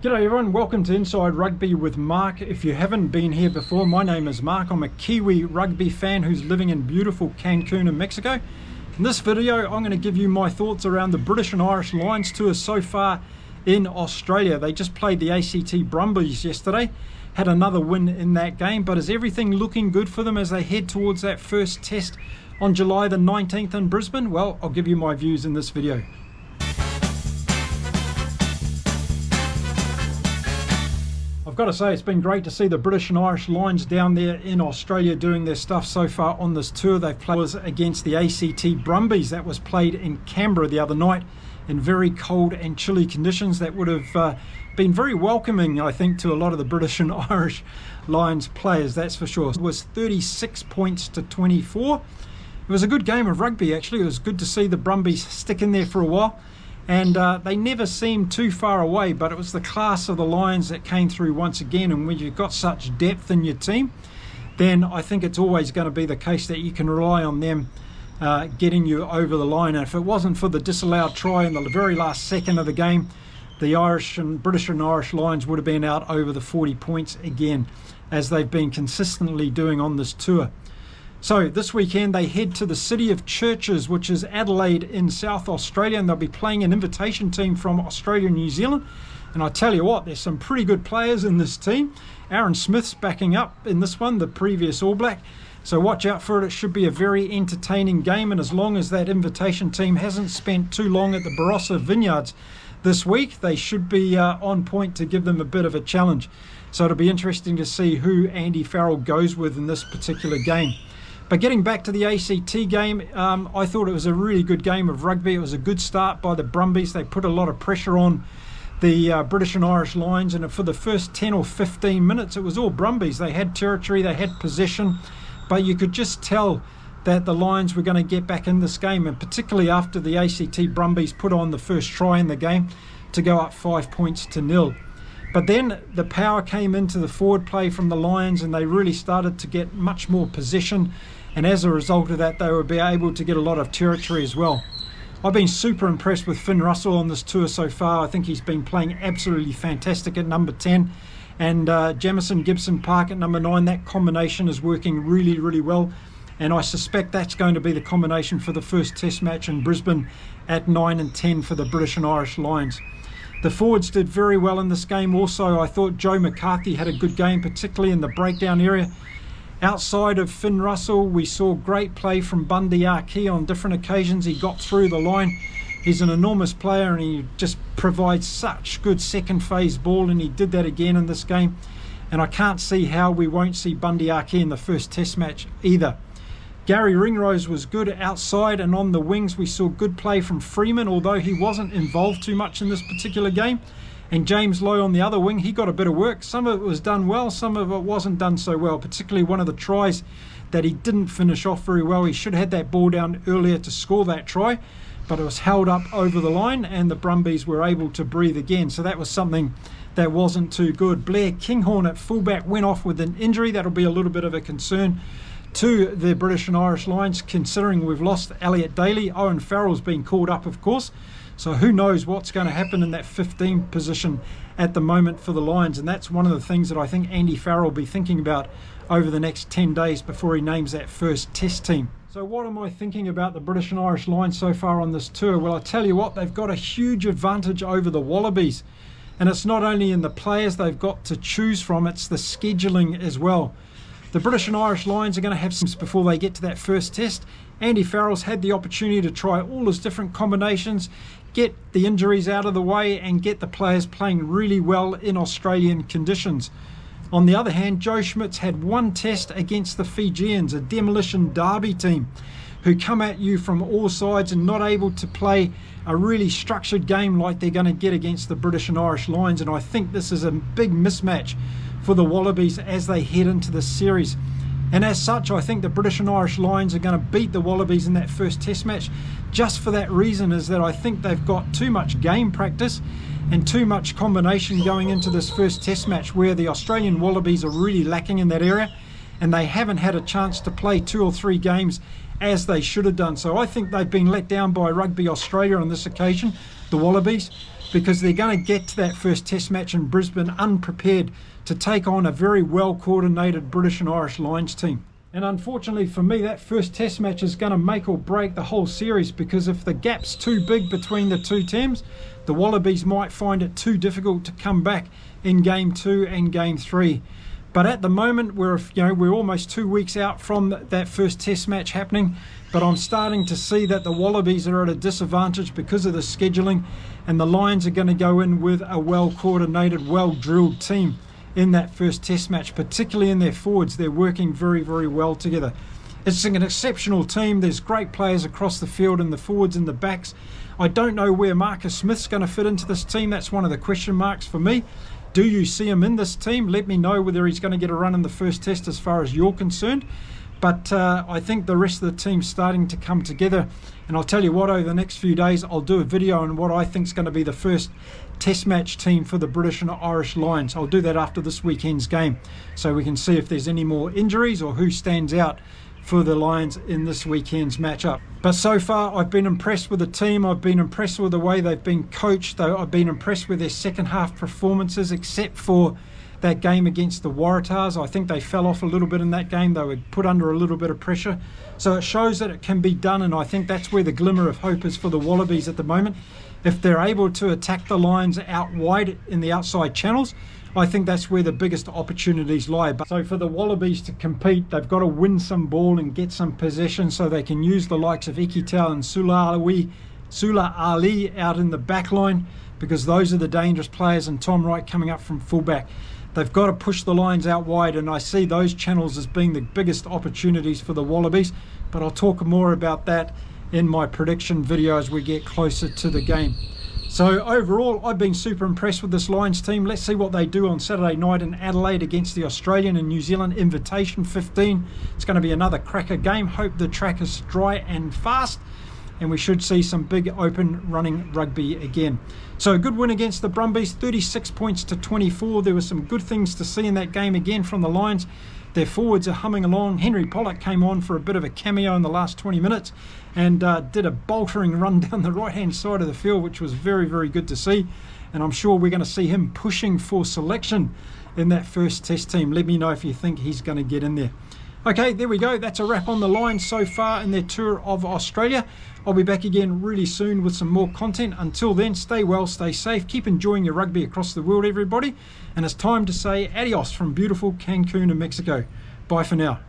G'day everyone, welcome to Inside Rugby with Mark. If you haven't been here before, my name is Mark. I'm a Kiwi rugby fan who's living in beautiful Cancun in Mexico. In this video, I'm going to give you my thoughts around the British and Irish Lions tour so far in Australia. They just played the ACT Brumbies yesterday, had another win in that game, but is everything looking good for them as they head towards that first test on July the 19th in Brisbane? Well, I'll give you my views in this video. I've got to say, it's been great to see the British and Irish Lions down there in Australia doing their stuff so far on this tour. They've played against the ACT Brumbies. That was played in Canberra the other night in very cold and chilly conditions. That would have been very welcoming, I think, to a lot of the British and Irish Lions players, that's for sure. It was 36 points to 24. It was a good game of rugby, actually. It was good to see the Brumbies stick in there for a while. And they never seemed too far away, but it was the class of the Lions that came through once again. And when you've got such depth in your team, then I think it's always going to be the case that you can rely on them getting you over the line. And if it wasn't for the disallowed try in the very last second of the game, the British and Irish Lions would have been out over the 40 points again, as they've been consistently doing on this tour. So this weekend they head to the City of Churches, which is Adelaide in South Australia, and they'll be playing an invitation team from Australia and New Zealand. And I tell you what, there's some pretty good players in this team. Aaron Smith's backing up in this one, the previous All Black. So watch out for it. It should be a very entertaining game, and as long as that invitation team hasn't spent too long at the Barossa Vineyards this week, they should be on point to give them a bit of a challenge. So it'll be interesting to see who Andy Farrell goes with in this particular game. But getting back to the ACT game, I thought it was a really good game of rugby. It was a good start by the Brumbies. They put a lot of pressure on the British and Irish Lions, and for the first 10 or 15 minutes, it was all Brumbies. They had territory, they had possession, but you could just tell that the Lions were going to get back in this game, and particularly after the ACT Brumbies put on the first try in the game to go up 5 points to 0. But then the power came into the forward play from the Lions, and they really started to get much more possession. And as a result of that, they would be able to get a lot of territory as well. I've been super impressed with Finn Russell on this tour so far. I think he's been playing absolutely fantastic at number 10. And Jamison Gibson-Park at number 9, that combination is working really, really well. And I suspect that's going to be the combination for the first test match in Brisbane at 9 and 10 for the British and Irish Lions. The forwards did very well in this game also. I thought Joe McCarthy had a good game, particularly in the breakdown area. Outside of Finn Russell, we saw great play from Bundy Aki on different occasions. He got through the line. He's an enormous player, and he just provides such good second phase ball, and he did that again in this game. And I can't see how we won't see Bundy Aki in the first test match either. Gary Ringrose was good outside, and on the wings we saw good play from Freeman, although he wasn't involved too much in this particular game. And James Lowe on the other wing, he got a bit of work. Some of it was done well, some of it wasn't done so well, particularly one of the tries that he didn't finish off very well. He should have had that ball down earlier to score that try, but it was held up over the line, and the Brumbies were able to breathe again. So that was something that wasn't too good. Blair Kinghorn at fullback went off with an injury. That'll be a little bit of a concern to the British and Irish Lions, considering we've lost Elliot Daly. Owen Farrell's been called up, of course. So who knows what's going to happen in that 15 position at the moment for the Lions. And that's one of the things that I think Andy Farrell will be thinking about over the next 10 days before he names that first test team. So what am I thinking about the British and Irish Lions so far on this tour? Well, I tell you what, they've got a huge advantage over the Wallabies. And it's not only in the players they've got to choose from, it's the scheduling as well. The British and Irish Lions are going to have some before they get to that first test. Andy Farrell's had the opportunity to try all his different combinations, get the injuries out of the way, and get the players playing really well in Australian conditions. On the other hand, Joe Schmidt's had one test against the Fijians, a demolition derby team, who come at you from all sides and not able to play a really structured game like they're going to get against the British and Irish Lions. And I think this is a big mismatch for the Wallabies as they head into this series. And as such, I think the British and Irish Lions are going to beat the Wallabies in that first test match. Just for that reason, is that I think they've got too much game practice and too much combination going into this first test match, where the Australian Wallabies are really lacking in that area, and they haven't had a chance to play 2 or 3 games as they should have done. So I think they've been let down by Rugby Australia on this occasion, the Wallabies. because they're going to get to that first test match in Brisbane unprepared to take on a very well coordinated British and Irish Lions team. And unfortunately for me, that first test match is going to make or break the whole series, because if the gap's too big between the two teams, the Wallabies might find it too difficult to come back in Game 2 and Game 3. But at the moment, we're almost 2 weeks out from that first test match happening, but I'm starting to see that the Wallabies are at a disadvantage because of the scheduling, and the Lions are going to go in with a well-coordinated, well-drilled team in that first test match, particularly in their forwards. They're working very, very well together. It's an exceptional team. There's great players across the field in the forwards and the backs. I don't know where Marcus Smith's going to fit into this team. That's one of the question marks for me. Do you see him in this team? Let me know whether he's going to get a run in the first test as far as you're concerned. But I think the rest of the team's starting to come together. And I'll tell you what, over the next few days, I'll do a video on what I think is going to be the first test match team for the British and Irish Lions. I'll do that after this weekend's game, so we can see if there's any more injuries or who stands out for the Lions in this weekend's matchup. But so far, I've been impressed with the team. I've been impressed with the way they've been coached. Though I've been impressed with their second half performances, except for that game against the Waratahs. I think they fell off a little bit in that game. They were put under a little bit of pressure. So it shows that it can be done, and I think that's where the glimmer of hope is for the Wallabies at the moment. If they're able to attack the Lions out wide in the outside channels, I think that's where the biggest opportunities lie. But so for the Wallabies to compete, they've got to win some ball and get some possession so they can use the likes of Ikitel and Sula Ali out in the back line, because those are the dangerous players, and Tom Wright coming up from fullback. They've got to push the Lions out wide, and I see those channels as being the biggest opportunities for the Wallabies. But I'll talk more about that in my prediction video as we get closer to the game. So overall, I've been super impressed with this Lions team. Let's see what they do on Saturday night in Adelaide against the Australian and New Zealand Invitation 15. It's going to be another cracker game. Hope the track is dry and fast, and we should see some big open running rugby again. So a good win against the Brumbies, 36 points to 24. There were some good things to see in that game again from the Lions. Their forwards are humming along. Henry Pollock came on for a bit of a cameo in the last 20 minutes and did a boltering run down the right-hand side of the field, which was very, very good to see. And I'm sure we're going to see him pushing for selection in that first test team. Let me know if you think he's going to get in there. Okay, there we go. That's a wrap on the Lions so far in their tour of Australia. I'll be back again really soon with some more content. Until then, stay well, stay safe, keep enjoying your rugby across the world, everybody. And it's time to say adios from beautiful Cancun in Mexico. Bye for now.